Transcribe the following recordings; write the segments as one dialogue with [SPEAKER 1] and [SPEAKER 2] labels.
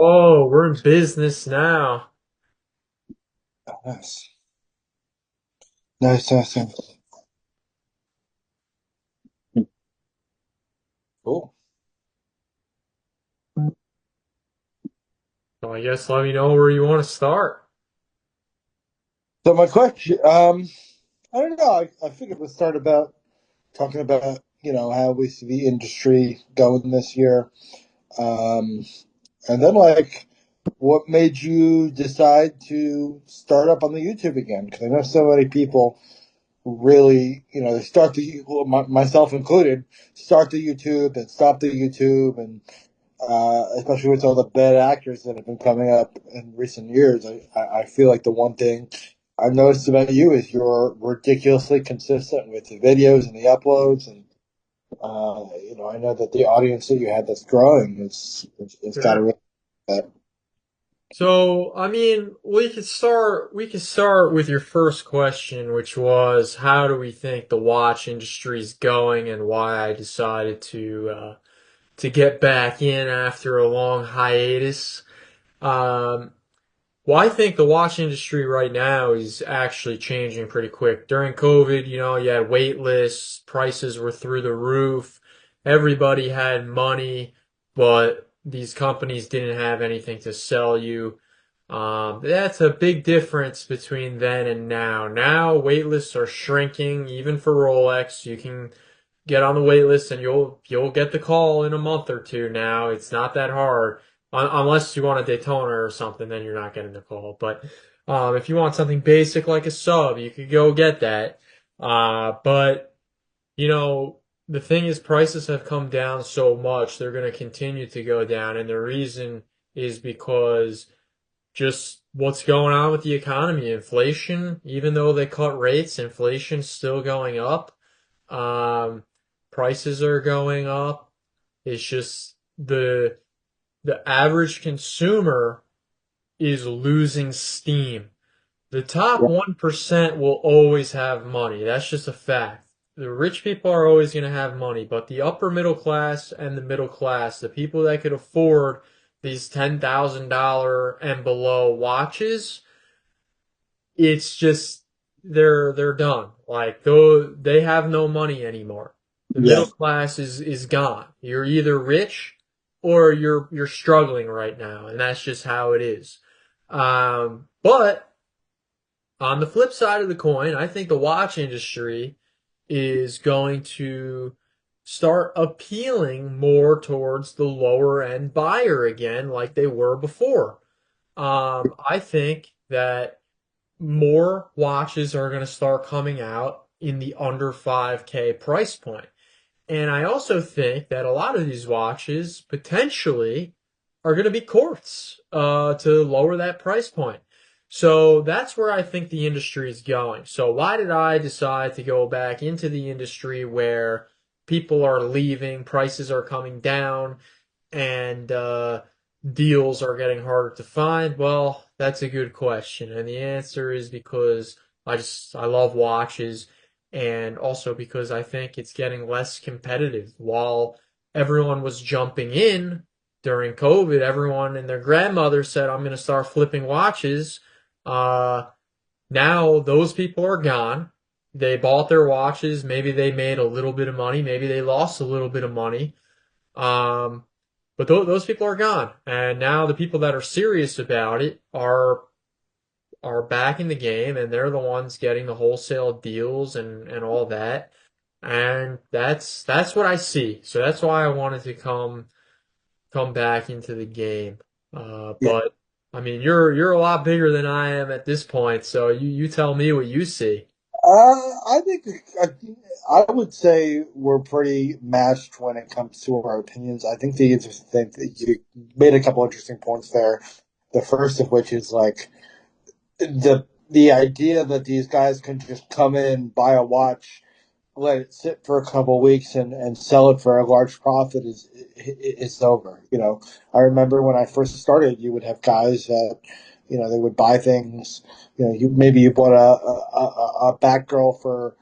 [SPEAKER 1] Oh, we're in business now.
[SPEAKER 2] Nice. Nice, nice, nice. Cool.
[SPEAKER 1] So I guess let me know where you want to start.
[SPEAKER 2] So my question, I don't know. I figured we'd start about talking about, how we see the industry going this year. Um, and then what made you decide to start up on the YouTube again? Because I know so many people really, they start well, myself included, start the YouTube and stop the YouTube, and especially with all the bad actors that have been coming up in recent years. I feel like the one thing I've noticed about you is you're ridiculously consistent with the videos and the uploads, and I know that the audience that you had that's growing it's got to
[SPEAKER 1] Sure.
[SPEAKER 2] really. Uh,
[SPEAKER 1] So, I mean, we could start with your first question, which was how do we think the watch industry is going and why I decided to get back in after a long hiatus. Um, Well, I think the watch industry right now is actually changing pretty quick. During COVID, you had wait lists, prices were through the roof, everybody had money, but these companies didn't have anything to sell you. That's a big difference between then and now. Now, wait lists are shrinking, even for Rolex. You can get on the wait list and you'll get the call in a month or two now. It's not that hard. Unless you want a Daytona or something, then you're not getting the call. But if you want something basic like a sub, you could go get that. But you know, the thing is, prices have come down so much, they're going to continue to go down, and the reason is because just what's going on with the economy. Inflation, even though they cut rates, inflation's still going up. Um, Prices are going up. It's just the average consumer is losing steam. The top
[SPEAKER 2] yeah,
[SPEAKER 1] 1% will always have money. That's just a fact. The rich people are always going to have money, but the upper middle class and the middle class, the people that could afford these $10,000 and below watches, it's just they're done. Like though they have no money anymore. The
[SPEAKER 2] yeah,
[SPEAKER 1] middle class is gone. You're either rich or you're struggling right now, and that's just how it is. But on the flip side of the coin, I think the watch industry is going to start appealing more towards the lower end buyer again, like they were before. I think that more watches are going to start coming out in the under 5K price point. And I also think that a lot of these watches potentially are going to be quartz to lower that price point. So that's where I think the industry is going. So why did I decide to go back into the industry where people are leaving, prices are coming down, and deals are getting harder to find? Well, that's a good question. And the answer is because I love watches and also because I think it's getting less competitive. While everyone was jumping in during COVID, everyone and their grandmother said, I'm going to start flipping watches. Uh, Now those people are gone. They bought their watches. Maybe they made a little bit of money. Maybe they lost a little bit of money. Um, but those people are gone, and now the people that are serious about it are back in the game, and they're the ones getting the wholesale deals and all that. And that's what I see. So that's why I wanted to come back into the game.
[SPEAKER 2] yeah.
[SPEAKER 1] But I mean, you're a lot bigger than I am at this point, so you tell me what you see.
[SPEAKER 2] I think I would say we're pretty matched when it comes to our opinions. I think the interesting thing that you made a couple interesting points there. The first of which is the idea that these guys can just come in, buy a watch, let it sit for a couple of weeks, and sell it for a large profit is over. I remember when I first started, you would have guys that they would buy things. You bought a back girl for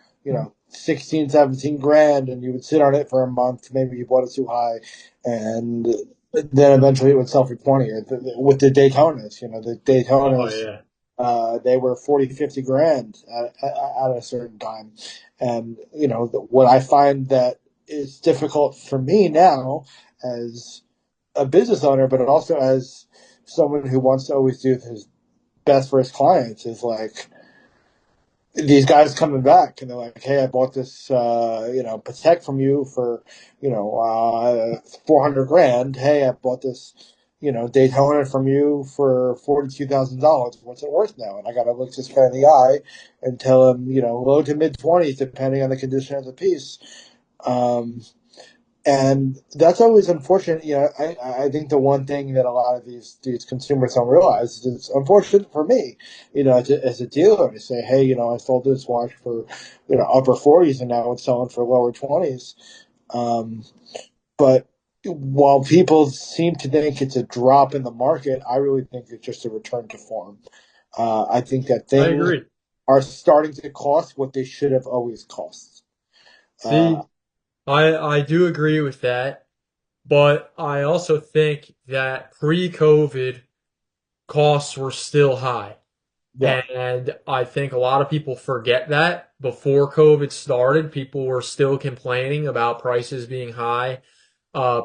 [SPEAKER 2] 16, 17 grand, and you would sit on it for a month. Maybe you bought it too high, and then eventually it would sell for 20 with the Daytonas. The
[SPEAKER 1] Oh
[SPEAKER 2] Daytonas,
[SPEAKER 1] yeah,
[SPEAKER 2] they were 40, 50 grand at a certain time. And, what I find that is difficult for me now as a business owner, but also as someone who wants to always do his best for his clients is like, these guys coming back and they're like, "Hey, I bought this, Patek from you for, 400 grand. Hey, I bought this, Daytona from you for $42,000. What's it worth now?" And I got to look this guy in the eye and tell him, low to mid 20s, depending on the condition of the piece. Um, and that's always unfortunate. I think the one thing that a lot of these consumers don't realize is it's unfortunate for me, as a dealer to say, hey, I sold this watch for, upper 40s and now it's selling for lower 20s. Um, but while people seem to think it's a drop in the market, I really think it's just a return to form. I think that
[SPEAKER 1] I
[SPEAKER 2] things
[SPEAKER 1] agree.
[SPEAKER 2] are starting to cost what they should have always cost. Uh,
[SPEAKER 1] See, I do agree with that, but I also think that pre-COVID costs were still high.
[SPEAKER 2] yeah,
[SPEAKER 1] And I think a lot of people forget that before COVID started, people were still complaining about prices being high.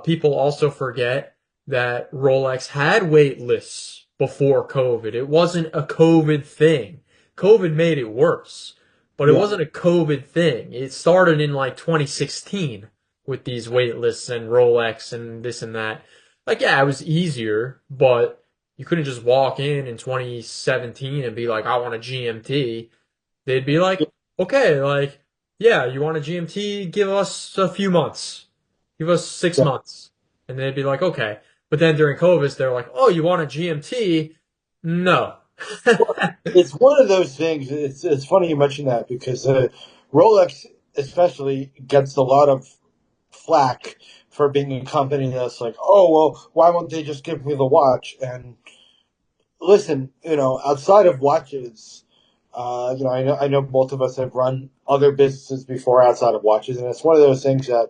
[SPEAKER 1] People also forget that Rolex had wait lists before COVID. It wasn't a COVID thing. COVID made it worse, but it
[SPEAKER 2] yeah.
[SPEAKER 1] wasn't a COVID thing. It started in like 2016 with these wait lists and Rolex and this and that. Like, yeah, it was easier, but you couldn't just walk in 2017 and be like, I want a GMT. They'd be like, okay, like, yeah, you want a GMT? Give us a few months. Give us 6 months. And they'd be like, okay. But then during COVID, they're like, oh, you want a GMT? No.
[SPEAKER 2] It's one of those things. It's funny you mention that because Rolex, especially, gets a lot of flack for being a company that's like, oh well, why won't they just give me the watch? And listen, outside of watches, I know both of us have run other businesses before outside of watches, and it's one of those things that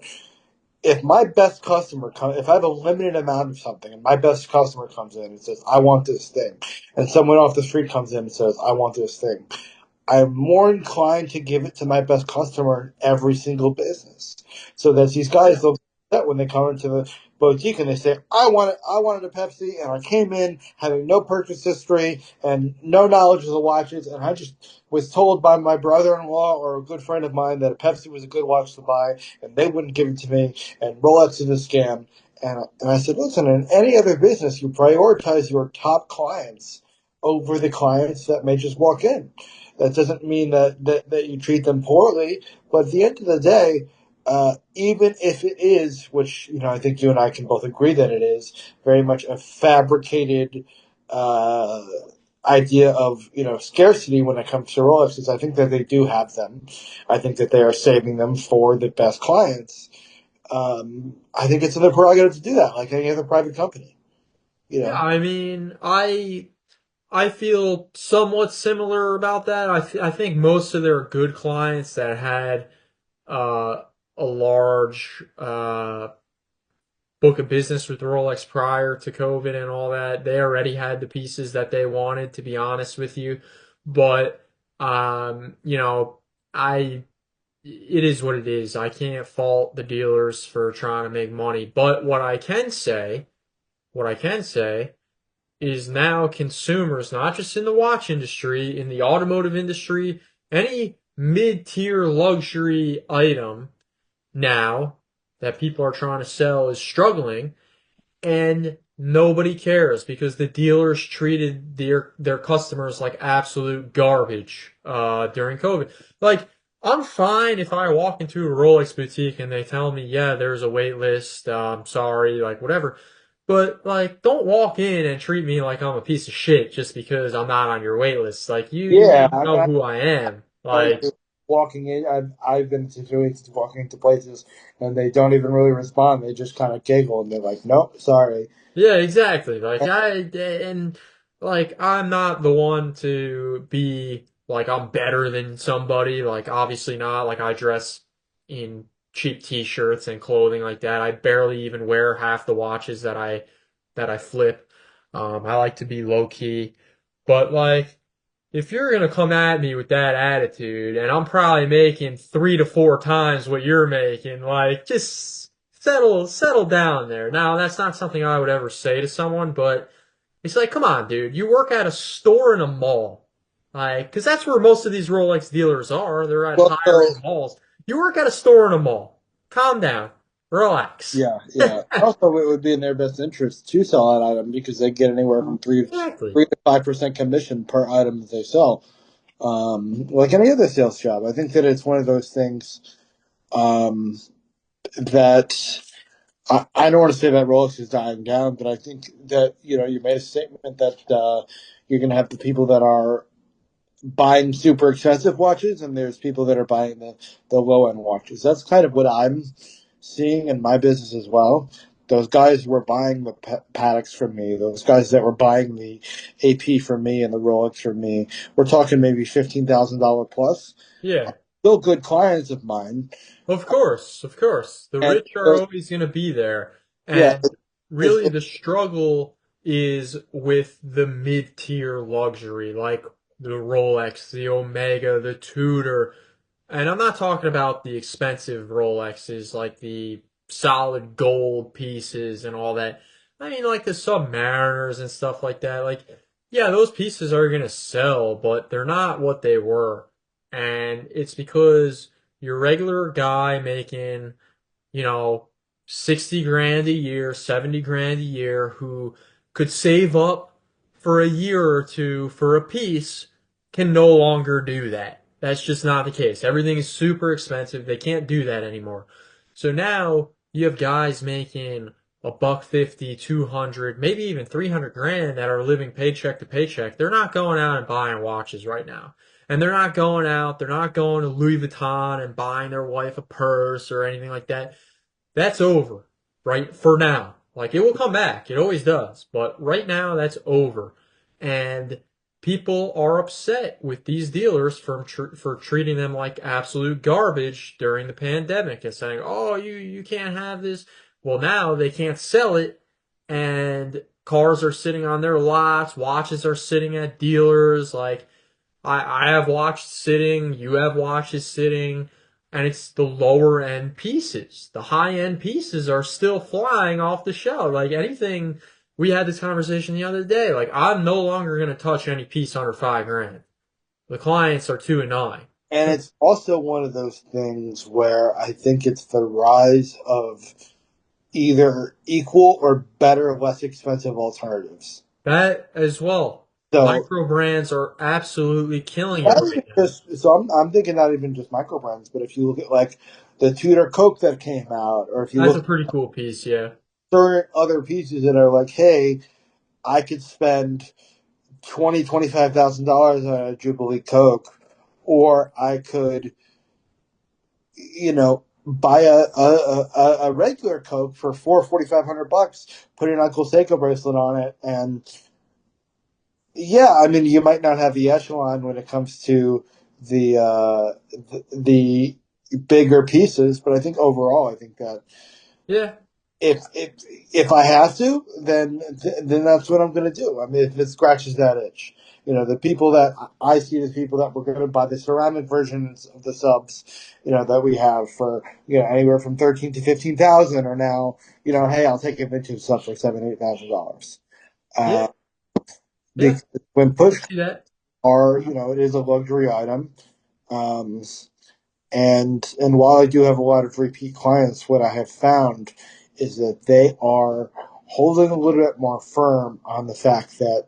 [SPEAKER 2] if my best customer comes, if I have a limited amount of something, and my best customer comes in and says, "I want this thing," and someone off the street comes in and says, "I want this thing," I'm more inclined to give it to my best customer in every single business. So that these guys
[SPEAKER 1] Yeah.
[SPEAKER 2] they'll get when they come into the boutique and they say, I wanted a Pepsi and I came in having no purchase history and no knowledge of the watches and I just was told by my brother in law or a good friend of mine that a Pepsi was a good watch to buy and they wouldn't give it to me and Rolex is a scam. And I said, listen, in any other business you prioritize your top clients over the clients that may just walk in. That doesn't mean that you treat them poorly, but at the end of the day, even if it is, which I think you and I can both agree that it is, very much a fabricated uh, idea of scarcity when it comes to Rolexes. I think that they do have them. I think that they are saving them for the best clients. I think it's in their prerogative to do that, like any other private company. You
[SPEAKER 1] Yeah,
[SPEAKER 2] know.
[SPEAKER 1] I mean, I feel somewhat similar about that. I think most of their good clients that had uh, a large book of business with Rolex prior to COVID and all that. They already had the pieces that they wanted, to be honest with you. But I it is what it is. I can't fault the dealers for trying to make money. But what I can say is now consumers, not just in the watch industry, in the automotive industry, any mid-tier luxury item now that people are trying to sell is struggling and nobody cares because the dealers treated their customers like absolute garbage during COVID. Like I'm fine if I walk into a Rolex boutique and they tell me, yeah, there's a wait list. Sorry, like whatever. But like, don't walk in and treat me like I'm a piece of shit just because I'm not on your wait list. Like
[SPEAKER 2] Yeah,
[SPEAKER 1] you
[SPEAKER 2] I
[SPEAKER 1] know
[SPEAKER 2] mean,
[SPEAKER 1] who I am.
[SPEAKER 2] like
[SPEAKER 1] Like
[SPEAKER 2] walking in. I've been in situations walking into places and they don't even really respond. They just kind of giggle and they're like, "Nope, sorry."
[SPEAKER 1] yeah, exactly. Like I'm not the one to be like I'm better than somebody. Like obviously not. Like I dress in cheap t-shirts and clothing like that. I barely even wear half the watches that I flip. I like to be low key. But like if you're gonna come at me with that attitude and I'm probably making 3 to 4 times what you're making, like just settle down there. Now that's not something I would ever say to someone, but it's like, come on, dude. You work at a store in a mall. Like, because that's where most of these Rolex dealers are. They're at
[SPEAKER 2] Well,
[SPEAKER 1] higher
[SPEAKER 2] so
[SPEAKER 1] end malls. You work at a store in a mall. Calm down. Relax.
[SPEAKER 2] yeah, yeah. Also, it would be in their best interest to sell that item because they get anywhere from
[SPEAKER 1] Exactly.
[SPEAKER 2] 3 to 5% commission per item that they sell. Like any other sales job, I think that it's one of those things um, that I don't want to say that Rolex is dying down, but I think that you made a statement that you're going to have the people that are buying super expensive watches, and there's people that are buying the low end watches. That's kind of what I'm seeing in my business as well. Those guys who were buying the Pateks from me, those guys that were buying the AP from me and the Rolex from me, we're talking maybe $15,000 plus.
[SPEAKER 1] Yeah.
[SPEAKER 2] Still good clients of mine,
[SPEAKER 1] Of course. Of course. The
[SPEAKER 2] and
[SPEAKER 1] rich are always going to be there.
[SPEAKER 2] yeah,
[SPEAKER 1] And really the struggle is with the mid-tier luxury, like the Rolex, the Omega, the Tudor. And I'm not talking about the expensive Rolexes, like the solid gold pieces and all that. I mean, like the Submariners and stuff like that. Like, yeah, those pieces are gonna sell, but they're not what they were. And it's because your regular guy making, you know, 60 grand a year, 70 grand a year, who could save up for a year or two for a piece can no longer do that. That's just not the case. Everything is super expensive. They can't do that anymore. So now you have guys making a buck 50, 200, maybe even 300 grand that are living paycheck to paycheck. They're not going out and buying watches right now. And they're not going to Louis Vuitton and buying their wife a purse or anything like that. That's over, right? For now. Like it will come back. It always does. But right now that's over. And people are upset with these dealers for treating them like absolute garbage during the pandemic and saying, "Oh, you can't have this." Well, now they can't sell it and cars are sitting on their lots, watches are sitting at dealers like I have watched sitting, you have watches sitting, and it's the lower end pieces. The high end pieces are still flying off the shelf. Like anything, we had this conversation the other day. Like I'm no longer going to touch any piece under 5 grand. The clients are too annoying.
[SPEAKER 2] and it's also one of those things where I think it's the rise of either equal or better, less expensive alternatives.
[SPEAKER 1] That as well.
[SPEAKER 2] So
[SPEAKER 1] Micro brands are absolutely killing it
[SPEAKER 2] not
[SPEAKER 1] right
[SPEAKER 2] even
[SPEAKER 1] now.
[SPEAKER 2] just so I'm thinking not even just micro brands, but if you look at like the Tudor Coke that came out, or if you
[SPEAKER 1] That's a
[SPEAKER 2] look
[SPEAKER 1] pretty cool piece, yeah.
[SPEAKER 2] at certain other pieces that are like, hey, I could spend $25,000 on a Jubilee Coke, or I could, buy a regular Coke for $4,500, put an Uncle Seiko bracelet on it, and yeah, I mean, you might not have the echelon when it comes to the bigger pieces, but I think overall, I think that
[SPEAKER 1] Yeah.
[SPEAKER 2] if I have to, then that's what I'm going to do. I mean, if it scratches that itch, the people that I see as people that were going to buy the ceramic versions of the subs, that we have for anywhere from 13 to 15,000, or now, hey, I'll take a vintage sub for $7,000, $8,000.
[SPEAKER 1] Yeah.
[SPEAKER 2] Uh,
[SPEAKER 1] Yeah.
[SPEAKER 2] because when
[SPEAKER 1] I
[SPEAKER 2] push
[SPEAKER 1] can see that.
[SPEAKER 2] are, it is a luxury item. Um, and while I do have a lot of repeat clients, what I have found is that they are holding a little bit more firm on the fact that,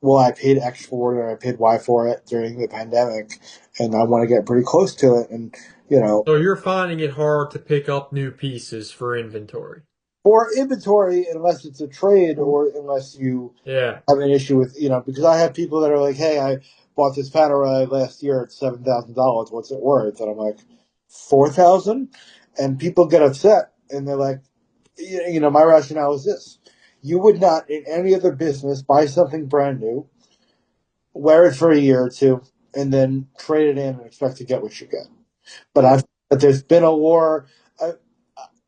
[SPEAKER 2] well, I paid X for it or I paid Y for it during the pandemic, and I want to get pretty close to it. And,
[SPEAKER 1] So you're finding it hard to pick up new pieces for inventory.
[SPEAKER 2] for inventory, unless it's a trade or unless you
[SPEAKER 1] Yeah.
[SPEAKER 2] have an issue with, because I have people that are like, hey, I bought this panerai last year at $7,000. What's it worth? And I'm like, 4,000. And people get upset and they're like, my rationale is this: you would not in any other business buy something brand new, wear it for a year or two, and then trade it in and expect to get what you get. But
[SPEAKER 1] Yeah.
[SPEAKER 2] I've but there's been a war I,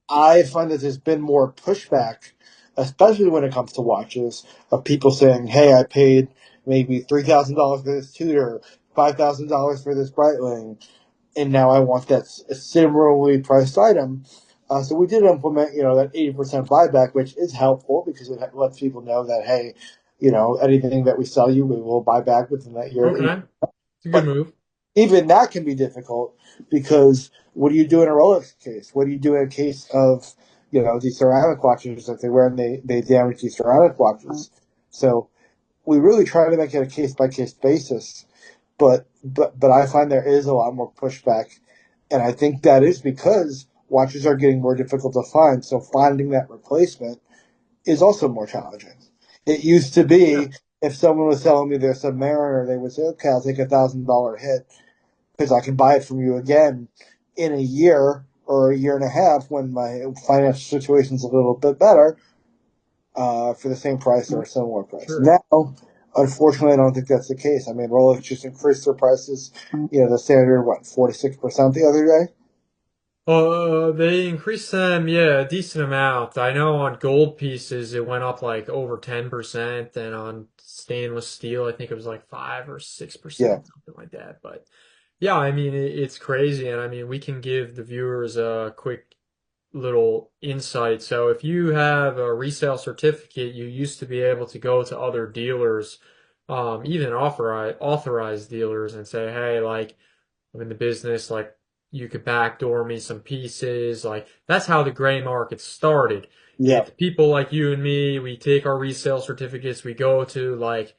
[SPEAKER 2] I find that there's been more pushback, especially when it comes to watches, of people saying, "Hey, I paid maybe $3,000 for this Tudor, $5,000 for this Breitling, and now I want that similarly priced item." So we did implement, that 80% buyback, which is helpful because it lets people know that, hey, anything that we sell you, we will buy back within that year.
[SPEAKER 1] Okay, it's a good
[SPEAKER 2] But
[SPEAKER 1] move.
[SPEAKER 2] even that can be difficult because what do you do in a Rolex case? What do you do in a case of, these ceramic watches that they wear and they damage these ceramic watches? So we really try to make it a case by case basis, but I find there is a lot more pushback, and I think that is because watches are getting more difficult to find. So finding that replacement is also more challenging. It used to
[SPEAKER 1] Yeah,
[SPEAKER 2] be if someone was selling me their Submariner, they would say, "Okay, I'll take $1,000 hit because I can buy it from you again in a year or a year and a half when my financial situation's a little bit better." For the same price or a similar price.
[SPEAKER 1] sure.
[SPEAKER 2] Now, unfortunately, I don't think that's the case. I mean, Rolex just increased their prices. The standard, 46% the other day?
[SPEAKER 1] They increased them, yeah, a decent amount. I know on gold pieces it went up like over 10%, and on stainless steel I think it was like 5 or 6%,
[SPEAKER 2] Yeah.
[SPEAKER 1] something like that. But yeah, I mean it's crazy, and I mean we can give the viewers a quick little insight. So if you have a resale certificate, you used to be able to go to other dealers, even authorized dealers, and say, hey, like I'm in the business, like you could backdoor me some pieces. Like that's how the gray market started.
[SPEAKER 2] Yeah.
[SPEAKER 1] It's people like you and me, we take our resale certificates, we go to like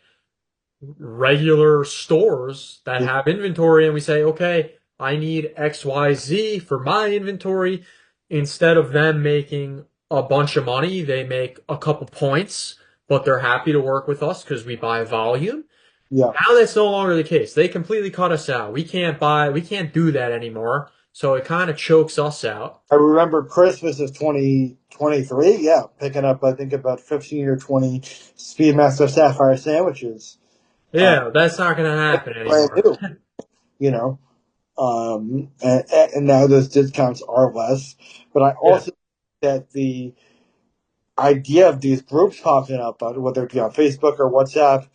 [SPEAKER 1] regular stores that
[SPEAKER 2] Yeah.
[SPEAKER 1] have inventory and we say, okay, I need XYZ for my inventory. Instead of them making a bunch of money, they make a couple points, but they're happy to work with us because we buy volume.
[SPEAKER 2] Yeah.
[SPEAKER 1] Now that's no longer the case. They completely cut us out. We can't do that anymore. So it kind of chokes us out.
[SPEAKER 2] I remember Christmas of 2023. Yeah. Picking up, I think, about 15 or 20 Speedmaster Sapphire sandwiches. Uh,
[SPEAKER 1] Yeah, that's not going to happen
[SPEAKER 2] Brand
[SPEAKER 1] anymore.
[SPEAKER 2] new, you know. And now those discounts are less. But I
[SPEAKER 1] Yeah.
[SPEAKER 2] also think that the idea of these groups popping up, whether it be on Facebook or WhatsApp,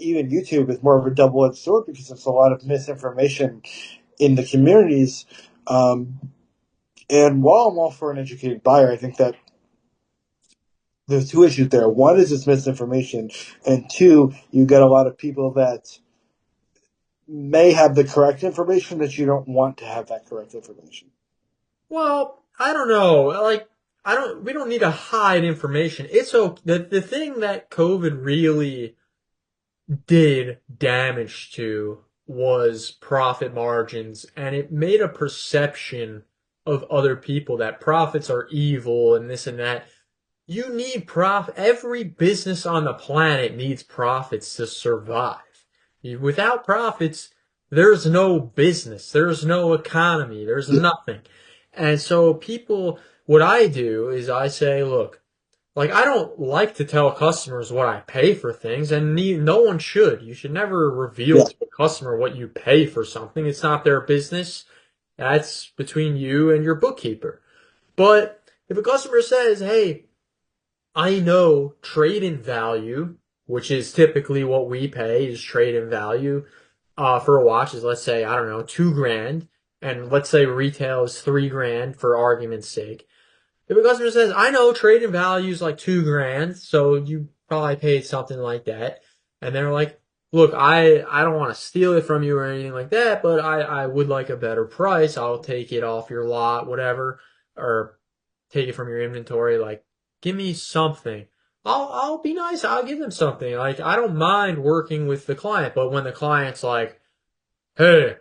[SPEAKER 2] even YouTube, is more of a double-edged sword because there's a lot of misinformation in the communities. Um, and while I'm all for an educated buyer, I think that there's two issues there. One is this misinformation, and two, you get a lot of people that may have the correct information that you don't want to have that correct information.
[SPEAKER 1] Well, I don't know. Like, we don't need to hide information. It's okay. The thing that COVID really did damage to was profit margins, and it made a perception of other people that profits are evil and this and that. You need profit. Every business on the planet needs profits to survive. Without profits, there's no business, there's no economy, there's
[SPEAKER 2] Yeah,
[SPEAKER 1] nothing. And so what I do is I say, look, like I don't like to tell customers what I pay for things, and no one should. You should never reveal
[SPEAKER 2] yeah,
[SPEAKER 1] to a customer what you pay for something. It's not their business. That's between you and your bookkeeper. But if a customer says, hey, I know trade in value, which is typically what we pay is trade in value, for a watch is let's say, I don't know, 2 grand, and let's say retail is 3 grand for argument's sake. If a customer says, I know trade in value is like 2 grand, so you probably paid something like that. And they're like, look, I don't want to steal it from you or anything like that, but I would like a better price. I'll take it off your lot, whatever, or take it from your inventory. Like, give me something. I'll be nice. I'll give them something. Like, I don't mind working with the client, but when the client's like, hey,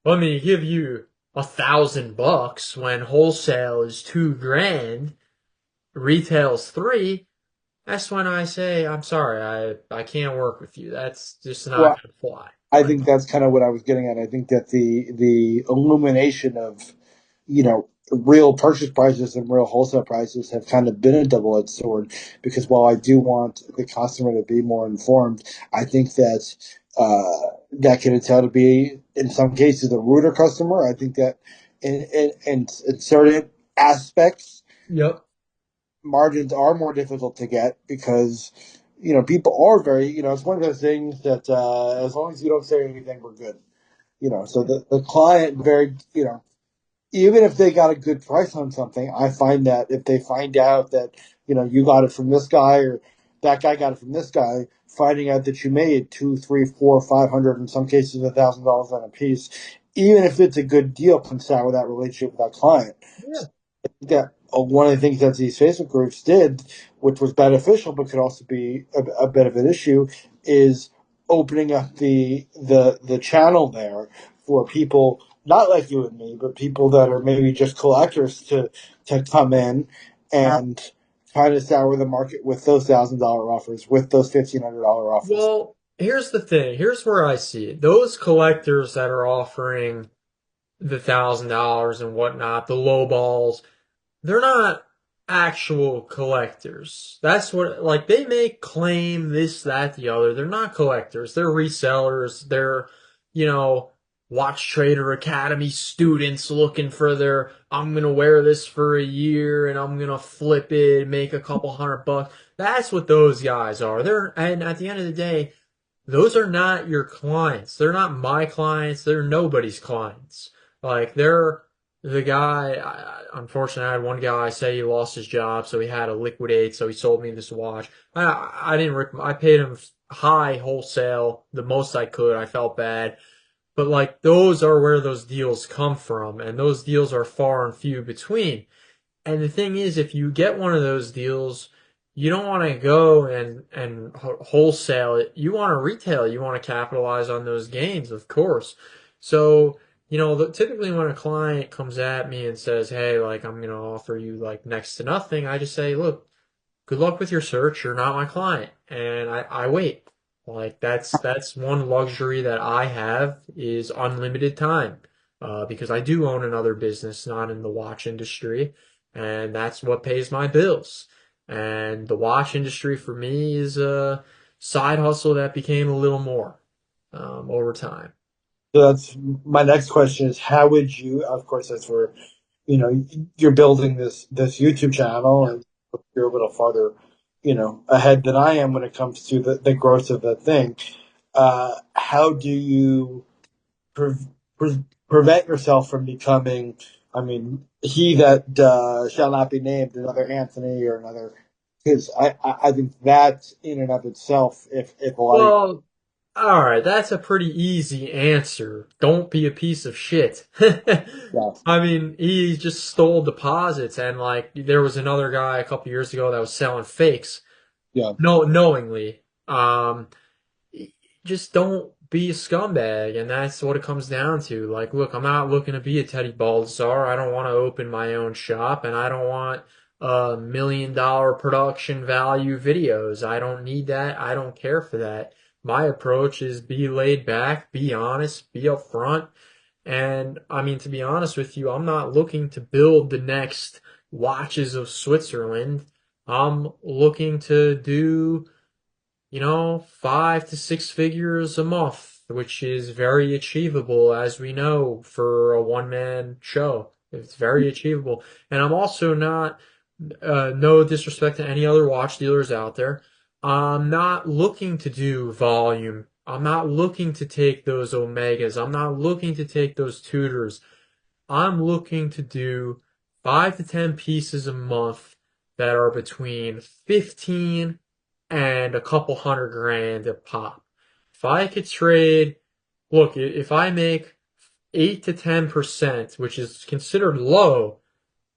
[SPEAKER 1] let me give you $1,000 when wholesale is 2 grand, retail's three, that's when I say, I'm sorry, I can't work with you. That's just not
[SPEAKER 2] well,
[SPEAKER 1] gonna fly.
[SPEAKER 2] I think that's kind of what I was getting at. I think that the illumination of real purchase prices and real wholesale prices have kind of been a double-edged sword because while I do want the customer to be more informed, I think that that can tell to be in some cases a ruder customer. I think that in certain aspects,
[SPEAKER 1] Yep.
[SPEAKER 2] margins are more difficult to get because people are very, it's one of those things that as long as you don't say anything, we're good. So the client very, even if they got a good price on something, I find that if they find out that you got it from this guy or that guy got it from this guy, finding out that you made two, three, four, 500, in some cases $1,000 on a piece, even if it's a good deal, can sour that relationship with that client.
[SPEAKER 1] Yeah.
[SPEAKER 2] That one of the things that these Facebook groups did, which was beneficial but could also be a bit of an issue, is opening up the channel there for people not like you and me, but people that are maybe just collectors to come in and kind of sour the market with those $1,000 offers, with those $1,500 offers.
[SPEAKER 1] Well, here's the thing. Here's where I see it. Those collectors that are offering the $1,000 and whatnot, the low balls, they're not actual collectors. That's what, like, they may claim this, that, the other. They're not collectors. They're resellers. They're, you know, Watch Trader Academy students looking for their, I'm gonna wear this for a year and I'm gonna flip it, make a couple $100. That's what those guys are. And at the end of the day, those are not your clients. They're not my clients. They're nobody's clients. Like they're the guy. Unfortunately, I had one guy say he lost his job, so he had to liquidate. So he sold me this watch. I didn't rip him. I paid him high wholesale, the most I could. I felt bad, but like those are where those deals come from, and those deals are far and few between. And the thing is, if you get one of those deals, you don't want to go and wholesale it. You want to retail. You want to capitalize on those gains, of course. So, typically when a client comes at me and says, "Hey, like I'm going to offer you like next to nothing," I just say, "Look, good luck with your search. You're not my client." And I wait. Like that's one luxury that I have is unlimited time. Because I do own another business, not in the watch industry, and that's what pays my bills. And the watch industry for me is a side hustle that became a little more over time.
[SPEAKER 2] So that's my next question is how would you, of course, that's where, you're building this YouTube channel and you're a little farther, ahead than I am when it comes to the growth of the thing. How do you pre- prevent yourself from becoming, I mean, he that shall not be named, another Anthony or another, because I think that in and of itself, if a lot of,
[SPEAKER 1] Well, all right, that's a pretty easy answer. Don't be a piece of shit.
[SPEAKER 2] yeah,
[SPEAKER 1] I mean, he just stole deposits, and like there was another guy a couple years ago that was selling fakes,
[SPEAKER 2] yeah,
[SPEAKER 1] no, knowingly. Just don't be a scumbag, and that's what it comes down to. Like, look, I'm not looking to be a Teddy Baldassar. I don't want to open my own shop, and I don't want $1 million production value videos. I don't need that. I don't care for that. My approach is be laid back, be honest, be upfront. And I mean, to be honest with you, I'm not looking to build the next watches of Switzerland. I'm looking to do 5 to 6 figures a month, which is very achievable, as we know, for a one-man show. It's very achievable. And I'm also not, no disrespect to any other watch dealers out there, I'm not looking to do volume. I'm not looking to take those Omegas. I'm not looking to take those Tudors. I'm looking to do 5 to 10 pieces a month that are between 15 and a couple $100 grand a pop. If I could trade, look, if I make 8 to 10%, which is considered low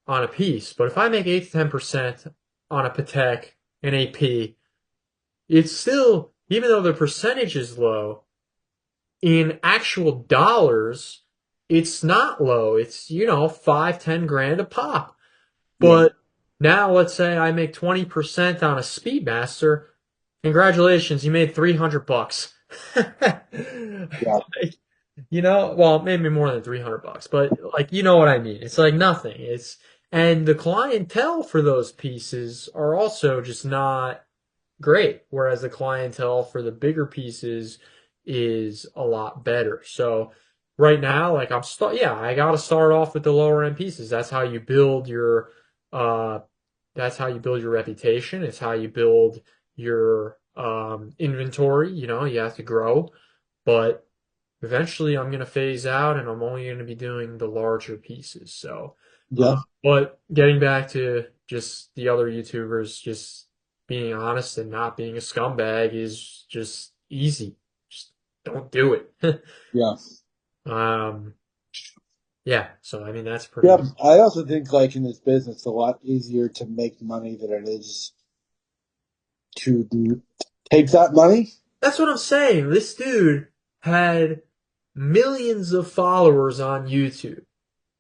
[SPEAKER 1] on a piece, but if I make 8 to 10% on a Patek and AP, it's still, even though the percentage is low, in actual dollars, it's not low. It's, 5, 10 grand a pop.
[SPEAKER 2] yeah,
[SPEAKER 1] But now let's say I make 20% on a Speedmaster. Congratulations, you made $300.
[SPEAKER 2] yeah.
[SPEAKER 1] Well, maybe more than $300, but like, you know what I mean. It's like nothing. And the clientele for those pieces are also just not great, whereas the clientele for the bigger pieces is a lot better. So right now, like yeah, I got to start off with the lower end pieces. That's how you build your, uh, that's how you build your reputation. It's how you build your inventory. You know, you have to grow, but eventually I'm gonna phase out, and I'm only gonna be doing the larger pieces. So,
[SPEAKER 2] Yeah,
[SPEAKER 1] but getting back to just the other YouTubers, just being honest and not being a scumbag is just easy. Just don't do it.
[SPEAKER 2] yeah,
[SPEAKER 1] Um, yeah, so I mean that's pretty
[SPEAKER 2] yeah.
[SPEAKER 1] much
[SPEAKER 2] I also think like in this business, it's a lot easier to make money than it is to take that money.
[SPEAKER 1] that's what I'm saying. This dude had millions of followers on YouTube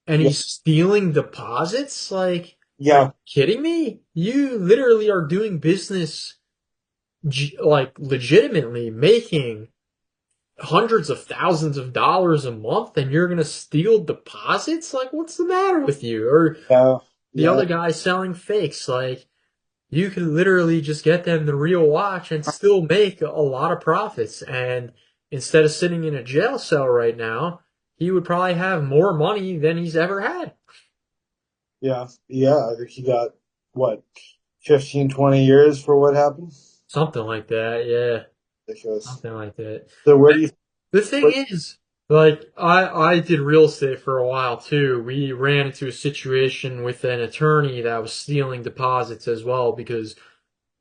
[SPEAKER 1] and
[SPEAKER 2] Yeah,
[SPEAKER 1] he's stealing deposits? Like, are you
[SPEAKER 2] yeah,
[SPEAKER 1] kidding me? You literally are doing business like legitimately making hundreds of thousands of dollars a month and you're gonna steal deposits? Like, what's the matter with you? Or
[SPEAKER 2] yeah,
[SPEAKER 1] the
[SPEAKER 2] yeah.
[SPEAKER 1] other guy selling fakes, like you could literally just get them the real watch and still make a lot of profits. And instead of sitting in a jail cell right now, he would probably have more money than he's ever had.
[SPEAKER 2] Yeah, yeah. I think he got what 15, 20 years for what happened.
[SPEAKER 1] Something like that, yeah.
[SPEAKER 2] Ridiculous.
[SPEAKER 1] Something like that.
[SPEAKER 2] So where do you?
[SPEAKER 1] The thing
[SPEAKER 2] What,
[SPEAKER 1] is, like, I did real estate for a while too. We ran into a situation with an attorney that was stealing deposits as well because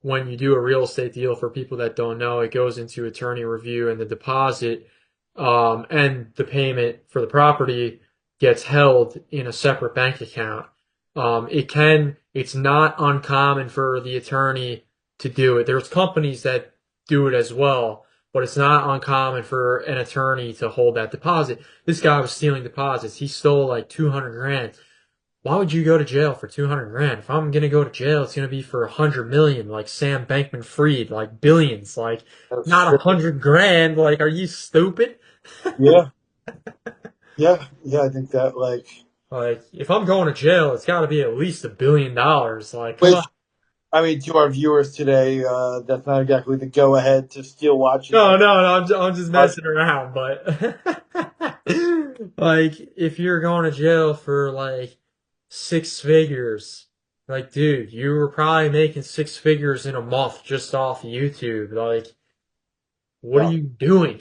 [SPEAKER 1] when you do a real estate deal, for people that don't know, it goes into attorney review and the deposit and the payment for the property gets held in a separate bank account. It's not uncommon for the attorney to do it. There's companies that do it as well, but it's not uncommon for an attorney to hold that deposit. This guy was stealing deposits. He stole like 200 grand. Why would you go to jail for 200 grand? If I'm gonna go to jail, it's gonna be for 100 million, like Sam Bankman-Fried, like billions, like
[SPEAKER 2] that's
[SPEAKER 1] not
[SPEAKER 2] true.
[SPEAKER 1] 100 grand. Like, are you stupid?
[SPEAKER 2] Yeah, yeah, yeah. I think that like
[SPEAKER 1] Like, if I'm going to jail, it's got to be at least $1 billion. Like, come on.
[SPEAKER 2] which I mean to our viewers today, that's not exactly the go ahead to steal watches
[SPEAKER 1] No,
[SPEAKER 2] and
[SPEAKER 1] no, no. I'm just
[SPEAKER 2] watch.
[SPEAKER 1] messing around. But like, if you're going to jail for like six figures, like, dude, you were probably making six figures in a month just off YouTube. Like, what are
[SPEAKER 2] Yeah.
[SPEAKER 1] you doing?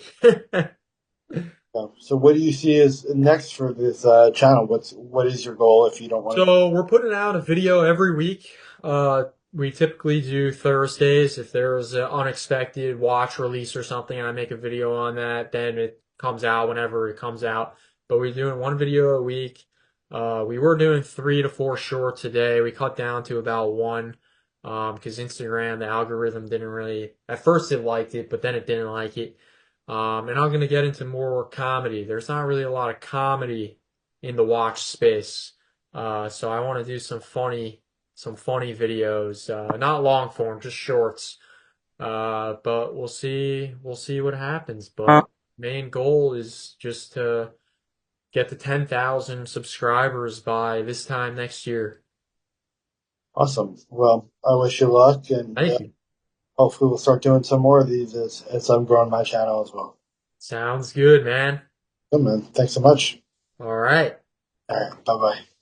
[SPEAKER 2] Yeah. So what do you see as next for this channel? What is your goal if you don't want to?
[SPEAKER 1] So we're putting out a video every week. We typically do Thursdays. If there's an unexpected watch release or something, and I make a video on that, then it comes out whenever it comes out. But we're doing one video a week. We were doing 3 to 4 shorts a day. We cut down to about one, because Instagram, the algorithm didn't really, at first it liked it, but then it didn't like it. And I'm gonna get into more comedy. There's not really a lot of comedy in the watch space. So I want to do some funny videos, not long form, just shorts. But we'll see what happens. But main goal is just to get to 10,000 subscribers by this time next year.
[SPEAKER 2] Awesome. Well, I wish you luck, and
[SPEAKER 1] Thank you.
[SPEAKER 2] hopefully we'll start doing some more of these as I'm growing my channel as well.
[SPEAKER 1] Sounds good, man.
[SPEAKER 2] Good man. Thanks so much.
[SPEAKER 1] All right.
[SPEAKER 2] All right. Bye bye.